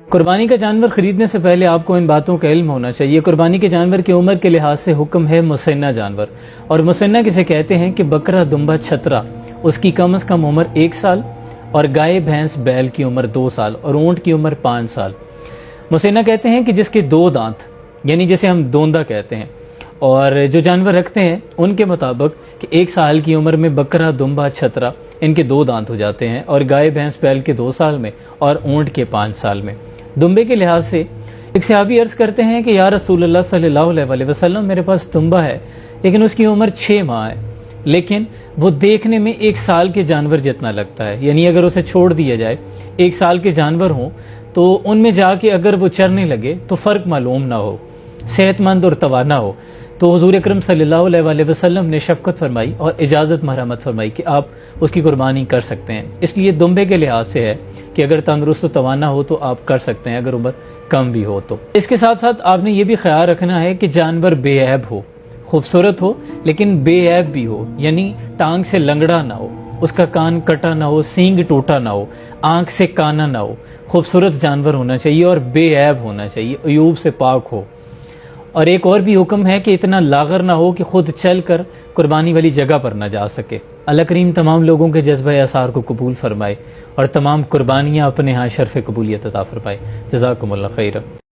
قربانی کا جانور خریدنے سے پہلے آپ کو ان باتوں کا علم ہونا چاہیے۔ قربانی کے جانور کی عمر کے لحاظ سے حکم ہے مسنہ جانور، اور مسنہ کسے کہتے ہیں کہ بکرا، دمبا، چھترا، اس کی کم از کم عمر 1 سال، اور گائے، بھینس، بیل کی عمر 2 سال، اور اونٹ کی عمر 5 سال۔ مسنہ کہتے ہیں کہ جس کے 2 دانت، یعنی جسے ہم دوندا کہتے ہیں، اور جو جانور رکھتے ہیں ان کے مطابق کہ 1 سال کی عمر میں بکرا، دمبا، چھترا، ان کے 2 دانت ہو جاتے ہیں، اور گائے، بھینس، بیل کے 2 سال میں، اور اونٹ کے 5 سال میں۔ دمبے کے لحاظ سے ایک صحابی عرض کرتے ہیں کہ یا رسول اللہ صلی اللہ علیہ وسلم، میرے پاس دمبا ہے لیکن اس کی عمر 6 ماہ ہے، لیکن وہ دیکھنے میں 1 سال کے جانور جتنا لگتا ہے، یعنی اگر اسے چھوڑ دیا جائے، 1 سال کے جانور ہوں تو ان میں جا کے اگر وہ چرنے لگے تو فرق معلوم نہ ہو، صحت مند اور توانا ہو۔ تو حضور اکرم صلی اللہ علیہ وسلم نے شفقت فرمائی اور اجازت مرحمت فرمائی کہ آپ اس کی قربانی کر سکتے ہیں۔ اس لیے دمبے کے لحاظ سے ہے کہ اگر تندرست و توانا ہو تو آپ کر سکتے ہیں، اگر عمر کم بھی ہو تو۔ اس کے ساتھ ساتھ آپ نے یہ بھی خیال رکھنا ہے کہ جانور بے عیب ہو، خوبصورت ہو لیکن بے عیب بھی ہو، یعنی ٹانگ سے لنگڑا نہ ہو، اس کا کان کٹا نہ ہو، سینگ ٹوٹا نہ ہو، آنکھ سے کانا نہ ہو، خوبصورت جانور ہونا چاہیے اور بے عیب ہونا چاہیے، عیوب سے پاک ہو۔ اور ایک اور بھی حکم ہے کہ اتنا لاغر نہ ہو کہ خود چل کر قربانی والی جگہ پر نہ جا سکے۔ اللہ کریم تمام لوگوں کے جذبہ اثار کو قبول فرمائے اور تمام قربانیاں اپنے ہاں شرف قبولیت عطا فرمائے۔ جزاکم اللہ خیر۔